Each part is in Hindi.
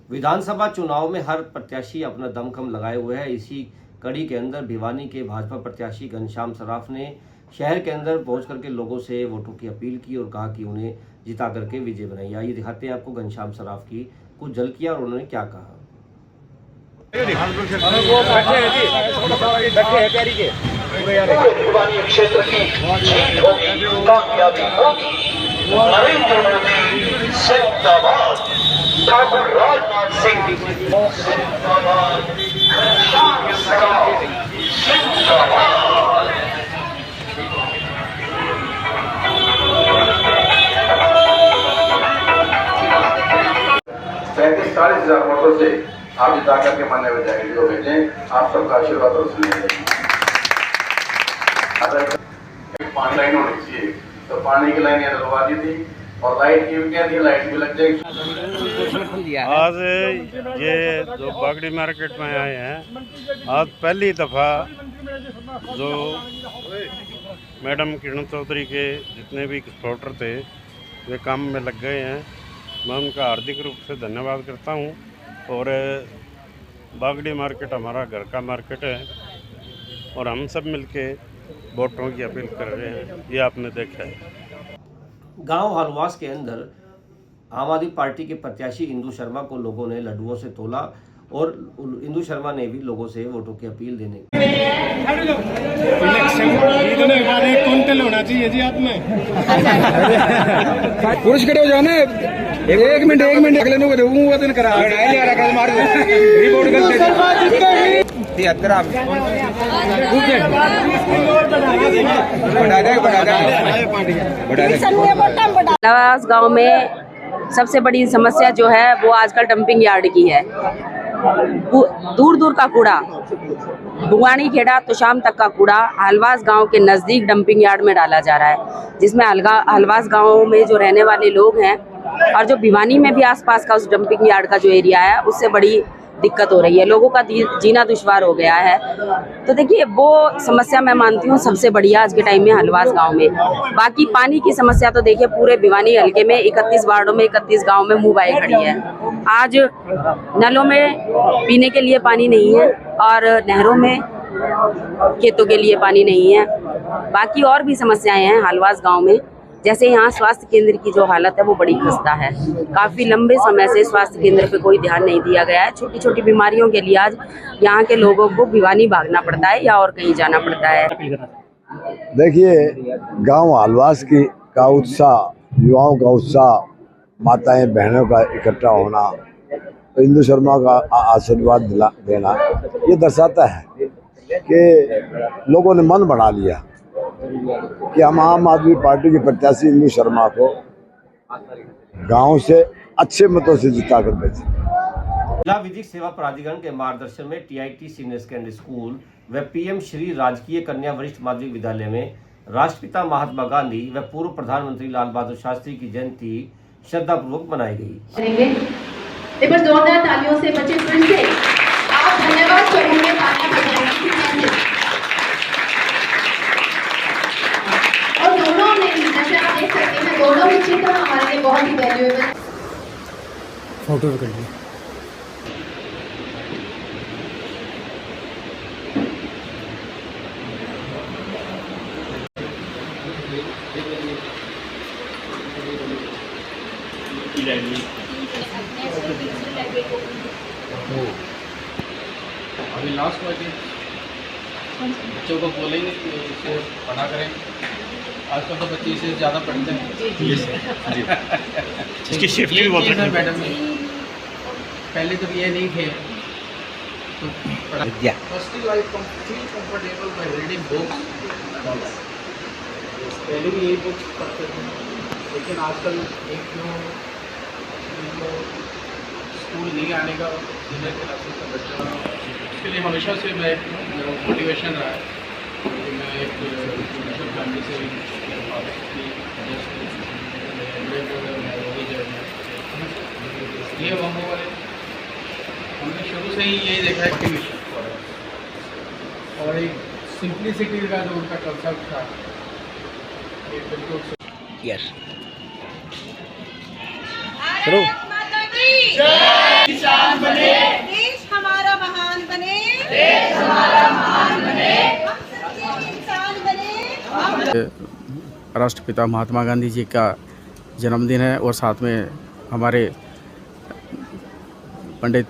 विधानसभा चुनाव में हर प्रत्याशी अपना दमखम लगाए हुए है। इसी कड़ी के अंदर भिवानी के भाजपा प्रत्याशी घनश्याम सराफ ने शहर के अंदर पहुंच करके लोगों से वोटों की अपील की और कहा कि उन्हें जिता करके विजय बनाइए। आइए दिखाते हैं आपको घनश्याम सराफ की कुछ झलकियां और उन्होंने क्या कहा। भिवानी क्षेत्र की जीत होगी, कामयाबी होगी। नरेंद्र मोदी जिंदाबाद, ठाकुर राजनाथ सिंह जिंदाबाद, घनश्याम सराफ जिंदाबाद। 35-40 वोटों से आप जिता करके मान्य हो जाएंगे। जो भेजें आप सबका आशीर्वाद और सुनिए। अगर पानी लाइन होनी चाहिए तो पानी की लाइन डलवा दी थी और लाइट की भी क्या थी, लाइट भी लग जाएगी। आज ये जो बागड़ी मार्केट में आए हैं, आज पहली दफ़ा जो मैडम किरण चौधरी के जितने भी सपोर्टर थे वे काम में लग गए हैं। मैं उनका हार्दिक रूप से धन्यवाद करता हूं। और बागड़ी मार्केट हमारा घर का मार्केट है और हम सब मिलके वोटों की अपील कर रहे हैं। ये आपने देखा है। गांव हलवास के अंदर आम आदमी पार्टी के प्रत्याशी इंदु शर्मा को लोगों ने लड्डुओं से तोला और इंदु शर्मा ने भी लोगों से वोटों की अपील देने जीतने के बाद एक क्विंटल होना चाहिए जी आप में। पुरुष खड़े हो जाना। एक मिनट अगले नो दूंगा दिन करा मार रिपोर्ट हलवास गांव में सबसे बड़ी समस्या जो है वो आजकल डंपिंग यार्ड की है। दूर दूर का कूड़ा, बुगानी खेड़ा तो शाम तक का कूड़ा हलवास गांव के नज़दीक डंपिंग यार्ड में डाला जा रहा है, जिसमें हलवास गांव में जो रहने वाले लोग हैं और जो भिवानी में भी आसपास का उस डंपिंग यार्ड का जो एरिया है उससे बड़ी दिक्कत हो रही है। लोगों का जीना दुश्वार हो गया है। तो देखिए वो समस्या मैं मानती हूँ सबसे बढ़िया आज के टाइम में हलवास गांव में। बाकी पानी की समस्या तो देखिए पूरे भिवानी हल्के में 31 वार्डों में 31 गांव में मुँह बाई खड़ी है। आज नलों में पीने के लिए पानी नहीं है और नहरों में खेतों के लिए पानी नहीं है। बाकी और भी समस्याएं हैं हलवास गाँव में। जैसे यहाँ स्वास्थ्य केंद्र की जो हालत है वो बड़ी खस्ता है। काफ़ी लंबे समय से स्वास्थ्य केंद्र पे कोई ध्यान नहीं दिया गया है। छोटी छोटी बीमारियों के लिए आज यहाँ के लोगों को भिवानी भागना पड़ता है या और कहीं जाना पड़ता है। देखिए गांव हलवास की का उत्साह, युवाओं का उत्साह, माताएं बहनों का इकट्ठा होना, तो इंदु शर्मा का आशीर्वाद देना ये दर्शाता है कि लोगों ने मन बना लिया कि हम आम आदमी पार्टी के प्रत्याशी इंदु शर्मा को गांव से अच्छे मतों से जिता कर भेजें। जिला विधिक सेवा प्राधिकरण के मार्गदर्शन में TIT सीनियर सेकेंडरी स्कूल व PM श्री राजकीय कन्या वरिष्ठ माध्यमिक विद्यालय में राष्ट्रपिता महात्मा गांधी व पूर्व प्रधानमंत्री लाल बहादुर शास्त्री की जयंती श्रद्धापूर्वक मनाई गई। एक बार जोरदार तालियों से बच्चे फिर से आप धन्यवाद करेंगे तालियां बजाएंगे। और दोनों ने जैसे आप देख सकते हैं दोनों ही चित्र हमारे लिए बहुत ही वैल्यूएबल। फोटो कर लीजिए। अभी लास्ट वाले बच्चों को बोलेंगे कि इसे पढ़ा करें। आजकल तो बच्चे इसे ज़्यादा पढ़ते हैं। इसकी सेफ्टी भी बहुत है मैडम। पहले तो ये नहीं थे तो first like feel comfortable by reading books. पहले भी यही बुक्स पढ़ते थे, लेकिन आजकल एक जो स्कूल नहीं आने का सीनियर क्लासेस का बच्चा, उसके लिए हमेशा से मैं मोटिवेशन रहा है कि मैं एक ट्यूशन फैमिली से ये हम वाले हमने शुरू से ही यही देखा है कि और एक सिंप्लिसिटी का जो उनका कंसेप्ट था ये बिल्कुल यस चलो। राष्ट्रपिता महात्मा गांधी जी का जन्मदिन है और साथ में हमारे पंडित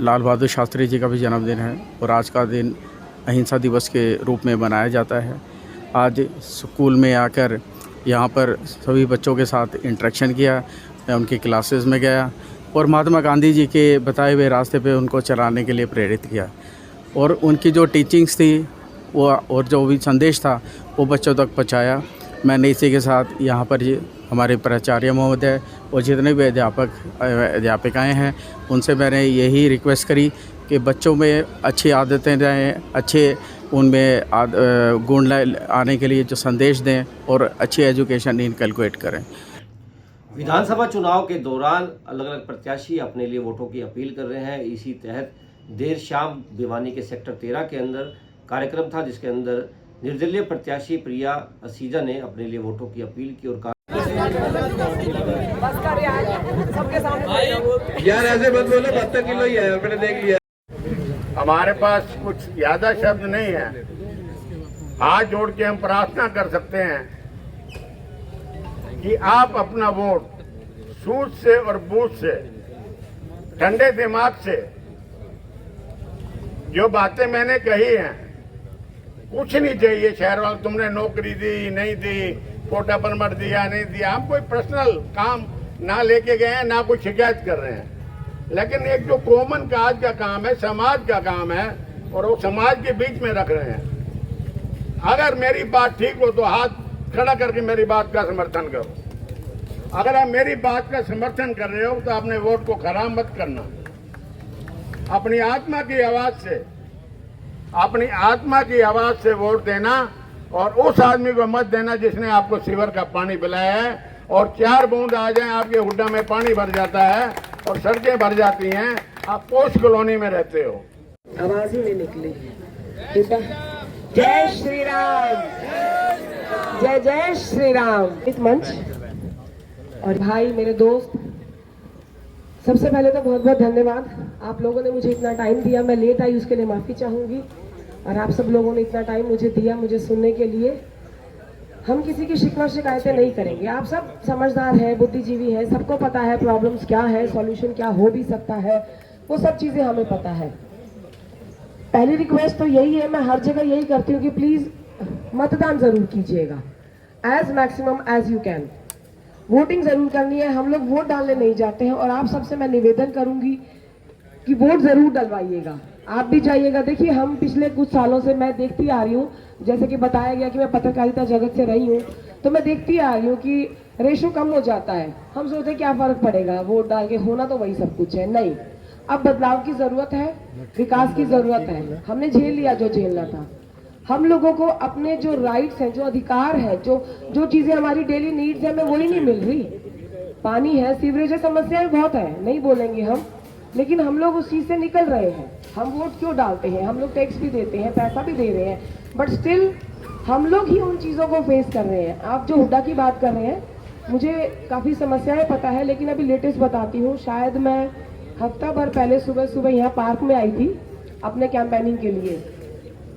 लाल बहादुर शास्त्री जी का भी जन्मदिन है और आज का दिन अहिंसा दिवस के रूप में मनाया जाता है। आज स्कूल में आकर यहाँ पर सभी बच्चों के साथ इंटरेक्शन किया, मैं उनकी क्लासेस में गया और महात्मा गांधी जी के बताए हुए रास्ते पे उनको चलाने के लिए प्रेरित किया और उनकी जो टीचिंग्स थी वो और जो भी संदेश था वो बच्चों तक पहुँचाया। मैंने इसी के साथ यहाँ पर हमारे प्राचार्य महोदय और जितने भी अध्यापिकाएँ हैं उनसे मैंने यही रिक्वेस्ट करी कि बच्चों में अच्छी आदतें रहें, अच्छे उनमें गुण आने के लिए जो संदेश दें और अच्छी एजुकेशन इनकलकेट करें। विधानसभा चुनाव के दौरान अलग अलग प्रत्याशी अपने लिए वोटों की अपील कर रहे हैं। इसी तहत देर शाम भिवानी के सेक्टर 13 के अंदर कार्यक्रम था जिसके अंदर निर्दलीय प्रत्याशी प्रिया असीजा ने अपने लिए वोटों की अपील की और कहा यार ऐसे मत बोलो, 72 किलो ही है, मैंने देख लिया। हमारे पास कुछ ज्यादा शब्द नहीं है, हाथ जोड़ के हम प्रार्थना कर सकते हैं कि आप अपना वोट सूझ से और बूझ से, ठंडे दिमाग से, जो बातें मैंने कही हैं, कुछ नहीं चाहिए शहर वाले तुमने नौकरी दी नहीं दी, कोटा परमट दिया नहीं दिया, हम कोई पर्सनल काम ना लेके गए हैं, ना कोई शिकायत कर रहे हैं, लेकिन एक जो कॉमन काज का काम है, समाज का काम है और वो समाज के बीच में रख रहे हैं। अगर मेरी बात ठीक हो तो हाथ खड़ा करके मेरी बात का समर्थन करो। अगर आप मेरी बात का समर्थन कर रहे हो तो अपने वोट को खराब मत करना। अपनी आत्मा की आवाज से, अपनी आत्मा की आवाज से वोट देना और उस आदमी को मत देना जिसने आपको सीवर का पानी पिलाया है और 4 बूंद आ जाए आपके हुड्डा में पानी भर जाता है और सड़कें भर जाती हैं, आप पोस्ट कॉलोनी में रहते हो। आवाज ही नहीं निकली। जय श्री राम, जय जय श्री राम। इस मंच और भाई मेरे दोस्त, सबसे पहले तो बहुत बहुत धन्यवाद। आप लोगों ने मुझे इतना टाइम दिया, मैं लेट आई उसके लिए माफ़ी चाहूँगी और आप सब लोगों ने इतना टाइम मुझे दिया मुझे सुनने के लिए। हम किसी की शिकवा शिकायतें नहीं करेंगे, आप सब समझदार हैं, बुद्धिजीवी हैं, सबको पता है प्रॉब्लम्स क्या है, सॉल्यूशन क्या हो भी सकता है, वो सब चीज़ें हमें पता है। पहली रिक्वेस्ट तो यही है, मैं हर जगह यही करती हूँ कि प्लीज़ मतदान ज़रूर कीजिएगा, as maximum as you can. Voting ज़रूर करनी है, हम लोग वोट डालने नहीं जाते हैं और आप सबसे मैं निवेदन करूँगी कि वोट ज़रूर डलवाइएगा, आप भी जाइएगा। देखिए हम पिछले कुछ सालों से मैं देखती आ रही हूँ, जैसे कि बताया गया कि मैं पत्रकारिता जगत से रही हूँ, तो मैं देखती आ रही हूँ कि रेशो कम हो जाता है। हम सोचते क्या फ़र्क पड़ेगा, वोट डाल के होना तो वही सब कुछ है। नहीं, अब बदलाव की ज़रूरत है, विकास की ज़रूरत है। हमने झेल लिया जो झेलना था। हम लोगों को अपने जो राइट्स हैं, जो अधिकार है, जो चीज़ें हमारी डेली नीड्स हैं, हमें वही नहीं मिल रही। पानी है, सीवरेज है, समस्याएं बहुत है, नहीं बोलेंगे हम, लेकिन हम लोग उस चीज़ से निकल रहे हैं। हम वोट क्यों डालते हैं, हम लोग टैक्स भी देते हैं, पैसा भी दे रहे हैं, बट स्टिल हम लोग ही उन चीज़ों को फेस कर रहे हैं। आप जो हुड्डा की बात कर रहे हैं, मुझे काफ़ी समस्याएं पता है, लेकिन अभी लेटेस्ट बताती हूँ। शायद मैं हफ्ता भर पहले सुबह सुबह यहाँ पार्क में आई थी अपने कैंपेनिंग के लिए।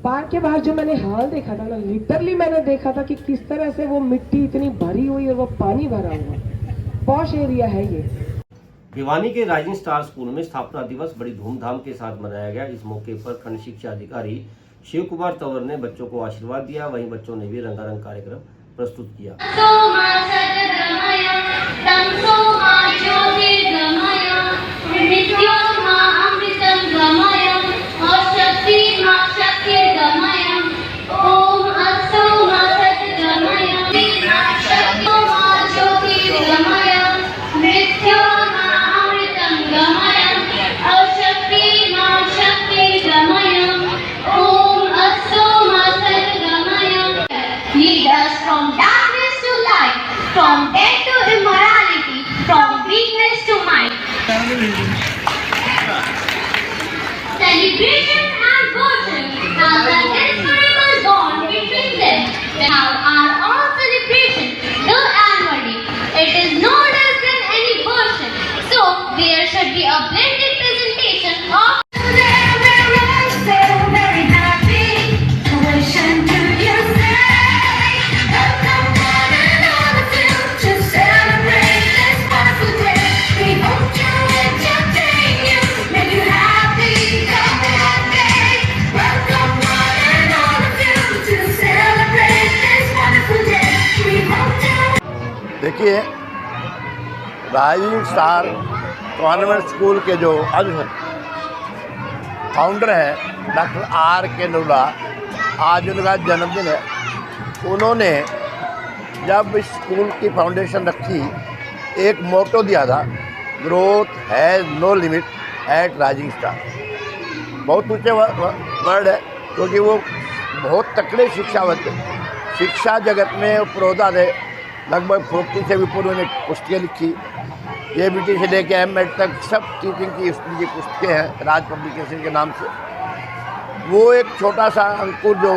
पार्क के बाहर जो मैंने हाल देखा था ना, लिटरली मैंने देखा था कि किस तरह से वो मिट्टी इतनी भरी हुई और वो पानी भरा हुआ। पॉश एरिया है ये। भिवानी के राइजिंग स्टार स्कूल में स्थापना दिवस बड़ी धूमधाम के साथ मनाया गया। इस मौके पर खंड शिक्षा अधिकारी शिव कुमार तंवर ने बच्चों को आशीर्वाद दिया, वहीं बच्चों ने भी रंगारंग कार्यक्रम प्रस्तुत किया। From darkness to light, from death to immorality, from weakness to might. Rising star convent school के जो फाउंडर हैं डॉक्टर आर के नरूला, आज उनका जन्मदिन है। उन्होंने जब इस स्कूल की फाउंडेशन रखी, एक मोटो दिया था, growth has no limit at Rising Star. बहुत ऊँचे वर्ड है, क्योंकि वो बहुत तकड़े शिक्षावत थे। शिक्षा जगत में प्रोधा थे, लगभग 40 से भी ऊपर उन्होंने पुस्तकें लिखी। ये BT से लेके M.Ed तक सब टीचिंग की उनकी पुस्तकें हैं, राज पब्लिकेशन के नाम से। वो एक छोटा सा अंकुर जो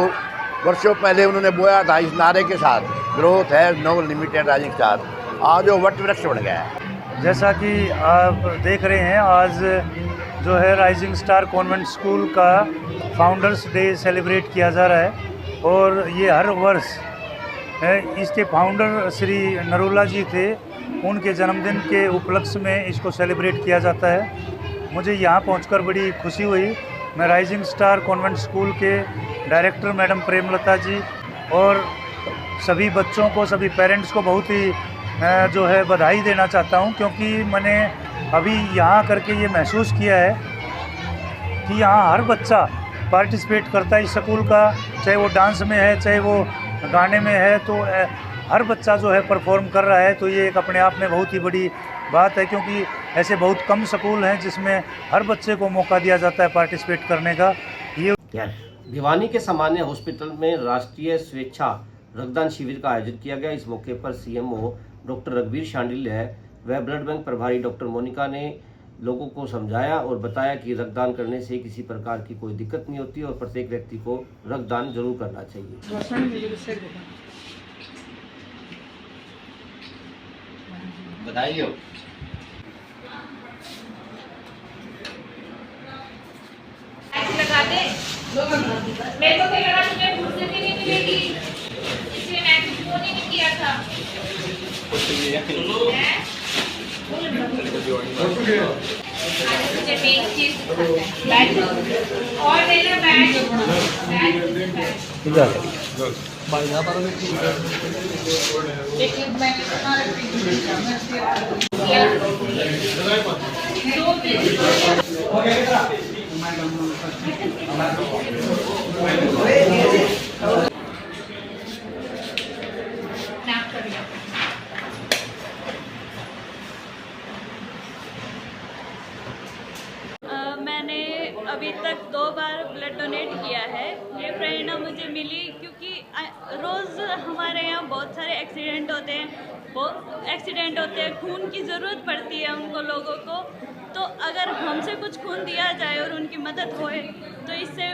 वर्षों पहले उन्होंने बोया था इस नारे के साथ, growth has no limited Rising Star, आज वो वट वृक्ष बन गया है। जैसा कि आप देख रहे हैं, आज जो है राइजिंग स्टार कॉन्वेंट स्कूल का फाउंडर्स डे सेलिब्रेट किया जा रहा है और ये हर वर्ष इसके फाउंडर श्री नरूला जी थे, उनके जन्मदिन के उपलक्ष्य में इसको सेलिब्रेट किया जाता है। मुझे यहाँ पहुंचकर बड़ी खुशी हुई। मैं राइजिंग स्टार कॉन्वेंट स्कूल के डायरेक्टर मैडम प्रेमलता जी और सभी बच्चों को, सभी पेरेंट्स को बहुत ही जो है बधाई देना चाहता हूँ, क्योंकि मैंने अभी यहाँ करके ये महसूस किया है कि यहाँ हर बच्चा पार्टिसिपेट करता है इस स्कूल का, चाहे वो डांस में है, चाहे वो गाने में है, तो हर बच्चा जो है परफॉर्म कर रहा है। तो ये एक अपने आप में बहुत ही बड़ी बात है, क्योंकि ऐसे बहुत कम स्कूल हैं जिसमें हर बच्चे को मौका दिया जाता है पार्टिसिपेट करने का। ये भिवानी के सामान्य हॉस्पिटल में राष्ट्रीय स्वेच्छा रक्तदान शिविर का आयोजन किया गया। इस मौके पर CMO डॉक्टर रघुवीर शांडिल्य व ब्लड बैंक प्रभारी डॉक्टर मोनिका ने लोगों को समझाया और बताया कि रक्तदान करने से किसी प्रकार की कोई दिक्कत नहीं होती और प्रत्येक व्यक्ति को रक्तदान जरूर करना चाहिए। बधाई हो। लगा दे, मेरे को क्या लगा तुम्हें फुर्सत ही नहीं मिलेगी, इसलिए मैं कुछ वो नहीं किया था। मुझे मेन चीज बैठ और मेरा मैंने अभी तक 2 बार ब्लड डोनेट किया है। ये प्रेरणा मुझे मिली क्योंकि रोज़ हमारे यहाँ बहुत सारे एक्सीडेंट होते हैं, खून की ज़रूरत पड़ती है उनको लोगों को। तो अगर हमसे कुछ खून दिया जाए और उनकी मदद होए तो इससे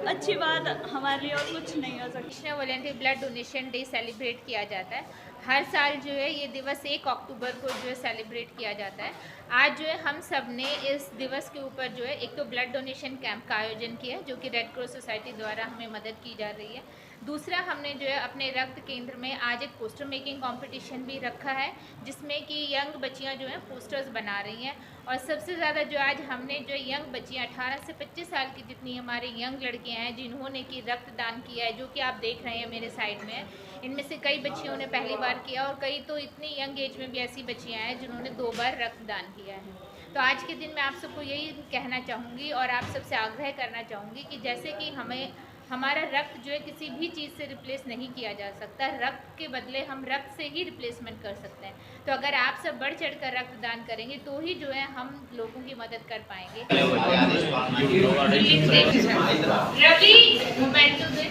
अच्छी बात हमारे लिए और कुछ नहीं हो सकती। National volunteer blood donation day celebrate किया जाता है। हर साल जो है ये दिवस 1 अक्टूबर को जो है सेलिब्रेट किया जाता है। आज जो है हम सब ने इस दिवस के ऊपर जो है एक तो ब्लड डोनेशन कैंप का आयोजन किया, जो कि रेड क्रॉस सोसाइटी द्वारा हमें मदद की जा रही है। दूसरा, हमने जो है अपने रक्त केंद्र में आज एक पोस्टर मेकिंग कंपटीशन भी रखा है, जिसमें कि यंग बच्चियां जो हैं पोस्टर्स बना रही हैं। और सबसे ज़्यादा जो आज हमने जो यंग बच्चियां 18 से 25 साल की जितनी हमारी यंग लड़कियां हैं जिन्होंने कि रक्तदान किया है, जो कि आप देख रहे हैं मेरे साइड में, इनमें से कई बच्चियों ने पहली बार किया और कई तो इतनी यंग एज में भी ऐसी बच्चियाँ हैं जिन्होंने 2 बार रक्तदान किया है। तो आज के दिन मैं आप सबको यही कहना चाहूँगी और आप सबसे आग्रह करना चाहूँगी कि जैसे कि हमारा रक्त जो है किसी भी चीज़ से रिप्लेस नहीं किया जा सकता, रक्त के बदले हम रक्त से ही रिप्लेसमेंट कर सकते हैं। तो अगर आप सब बढ़ चढ़ कर रक्तदान करेंगे तो ही जो है हम लोगों की मदद कर पाएंगे। रवि, मोबाइल तो दे।